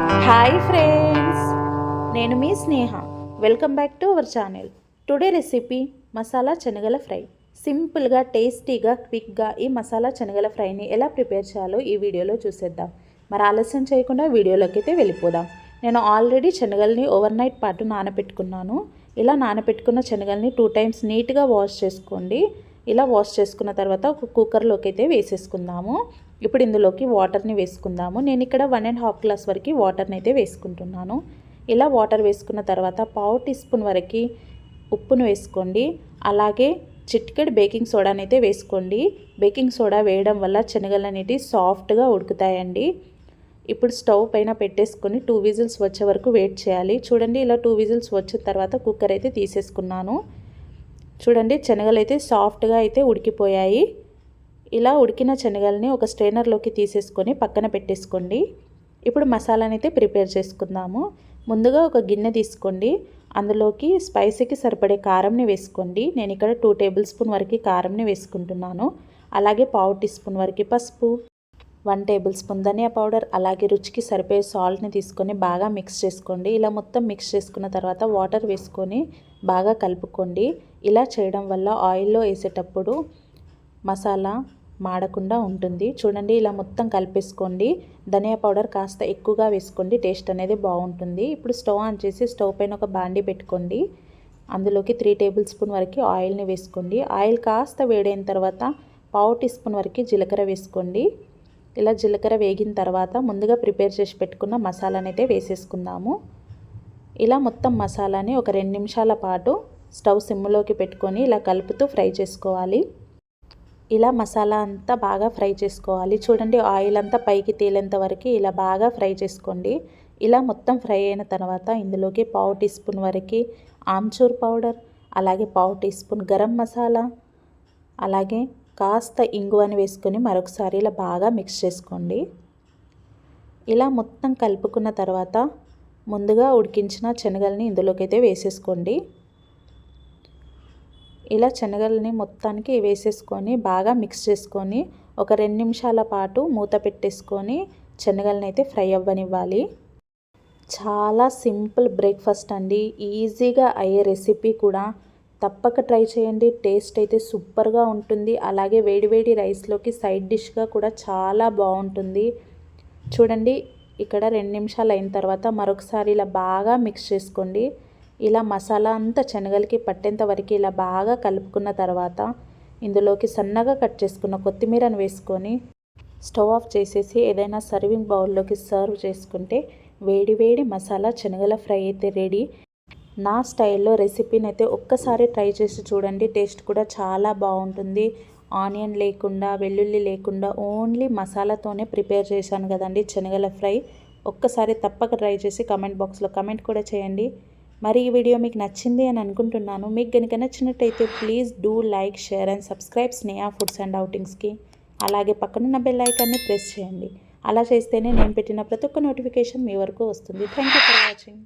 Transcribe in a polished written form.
Hi friends, నేను మీ Sneha. Welcome back to our channel. Today recipe masala శనగల ఫ్రై. సింపుల్గా, టేస్టీగా, క్విక్గా ఈ మసాలా శనగల ఫ్రైని ఎలా ప్రిపేర్ చేయాలో ఈ వీడియోలో చూసేద్దాం. మరి ఆలస్యం చేయకుండా వీడియోలోకి అయితే వెళ్ళిపోదాం. నేను ఆల్రెడీ శనగల్ని ఓవర్ నైట్ పాటు నానబెట్టుకున్నాను. ఇలా నానబెట్టుకున్న శనగల్ని 2 టైమ్స్ నీట్గా వాష్ చేసుకోండి. ఇలా వాష్ చేసుకున్న తర్వాత ఒక కుక్కర్లోకి అయితే వేసేసుకుందాము. ఇప్పుడు ఇందులోకి వాటర్ని వేసుకుందాము. నేను ఇక్కడ 1.5 గ్లాస్ వరకు వాటర్ని అయితే వేసుకుంటున్నాను. ఇలా వాటర్ వేసుకున్న తర్వాత 1/2 టీ స్పూన్ వరకు ఉప్పును వేసుకోండి. అలాగే చిటికెడు బేకింగ్ సోడాని అయితే వేసుకోండి. బేకింగ్ సోడా వేయడం వల్ల శనగలు అనేవి సాఫ్ట్గా ఉడుకుతాయండి. ఇప్పుడు స్టవ్ పైన పెట్టేసుకొని 2 విజిల్స్ వచ్చే వరకు వెయిట్ చేయాలి. చూడండి, ఇలా 2 విజిల్స్ వచ్చిన తర్వాత కుక్కర్ అయితే తీసేసుకున్నాను. చూడండి, శనగలు అయితే సాఫ్ట్గా అయితే ఉడికిపోయాయి. ఇలా ఉడికిన శనగల్ని ఒక స్ట్రైనర్లోకి తీసేసుకొని పక్కన పెట్టేసుకోండి. ఇప్పుడు మసాలాని అయితే ప్రిపేర్ చేసుకుందాము. ముందుగా ఒక గిన్నె తీసుకోండి. అందులోకి స్పైసీకి సరిపడే కారంని వేసుకోండి. నేను ఇక్కడ 2 టేబుల్ స్పూన్ వరకు కారంని వేసుకుంటున్నాను. అలాగే 1/2 టీ స్పూన్ వరకు పసుపు, 1 టేబుల్ స్పూన్ ధనియా పౌడర్, అలాగే రుచికి సరిపోయే సాల్ట్ని తీసుకొని బాగా మిక్స్ చేసుకోండి. ఇలా మొత్తం మిక్స్ చేసుకున్న తర్వాత వాటర్ వేసుకొని బాగా కలుపుకోండి. ఇలా చేయడం వల్ల ఆయిల్లో వేసేటప్పుడు మసాలా మాడకుండా ఉంటుంది. చూడండి, ఇలా మొత్తం కలిపేసుకోండి. ధనియా పౌడర్ కాస్త ఎక్కువగా వేసుకోండి, టేస్ట్ అనేది బాగుంటుంది. ఇప్పుడు స్టవ్ ఆన్ చేసి స్టవ్ పైన ఒక బాండీ పెట్టుకోండి. అందులోకి 3 టేబుల్ స్పూన్ వరకు ఆయిల్ని వేసుకోండి. ఆయిల్ కాస్త వేడైన తర్వాత 1/2 టీ స్పూన్ వరకు జీలకర్ర వేసుకోండి. ఇలా జీలకర్ర వేగిన తర్వాత ముందుగా ప్రిపేర్ చేసి పెట్టుకున్న మసాలాని అయితే వేసేసుకుందాము. ఇలా మొత్తం మసాలాని ఒక 2 నిమిషాల పాటు స్టవ్ సిమ్లోకి పెట్టుకొని ఇలా కలుపుతూ ఫ్రై చేసుకోవాలి. ఇలా మసాలా అంతా బాగా ఫ్రై చేసుకోవాలి. చూడండి, ఆయిల్ అంతా పైకి తేలేంత వరకు ఇలా బాగా ఫ్రై చేసుకోండి. ఇలా మొత్తం ఫ్రై అయిన తర్వాత ఇందులోకి 1/2 టీ స్పూన్ వరకు ఆమ్చూర్ పౌడర్, అలాగే 1/2 టీ స్పూన్ గరం మసాలా, అలాగే కాస్త ఇంగువని వేసుకొని మరొకసారి ఇలా బాగా మిక్స్ చేసుకోండి. ఇలా మొత్తం కలుపుకున్న తర్వాత ముందుగా ఉడికించిన శనగల్ని ఇందులోకి అయితే వేసేసుకోండి. ఇలా శనగల్ని మొత్తానికి వేసేసుకొని బాగా మిక్స్ చేసుకొని ఒక 2 నిమిషాల పాటు మూత పెట్టేసుకొని శనగల్ని అయితే ఫ్రై అవ్వనివ్వాలి. చాలా సింపుల్ బ్రేక్ఫాస్ట్ అండి, ఈజీగా అయ్యే రెసిపీ కూడా. తప్పక ట్రై చేయండి. టేస్ట్ అయితే సూపర్గా ఉంటుంది. అలాగే వేడివేడి రైస్లోకి సైడ్ డిష్గా కూడా చాలా బాగుంటుంది. చూడండి, ఇక్కడ 2 నిమిషాలు అయిన తర్వాత మరొకసారి ఇలా బాగా మిక్స్ చేసుకోండి. ఇలా మసాలా అంతా శనగలకి పట్టేంత వరకు ఇలా బాగా కలుపుకున్న తర్వాత ఇందులోకి సన్నగా కట్ చేసుకున్న కొత్తిమీరను వేసుకొని స్టవ్ ఆఫ్ చేసేసి ఏదైనా సర్వింగ్ బౌల్లోకి సర్వ్ చేసుకుంటే వేడివేడి మసాలా శనగల ఫ్రై అయితే రెడీ. నా స్టైల్లో రెసిపీని అయితే ఒక్కసారి ట్రై చేసి చూడండి. టేస్ట్ కూడా చాలా బాగుంటుంది. ఆనియన్ లేకుండా, వెల్లుల్లి లేకుండా ఓన్లీ మసాలాతోనే ప్రిపేర్ చేశాను కదండి శనగల ఫ్రై. ఒక్కసారి తప్పక ట్రై చేసి కమెంట్ బాక్స్లో కమెంట్ కూడా చేయండి. మరి ఈ వీడియో మీకు నచ్చింది అని అనుకుంటున్నాను. మీకు కనుక నచ్చినట్టయితే please do like, share and subscribe Sneha foods and అవుటింగ్స్కి. అలాగే పక్కనున్న బెల్ ఐకాన్ని ప్రెస్ చేయండి. అలా చేస్తేనే నేను పెట్టిన ప్రతి ఒక్క నోటిఫికేషన్ మీ వరకు వస్తుంది. Thank you for watching.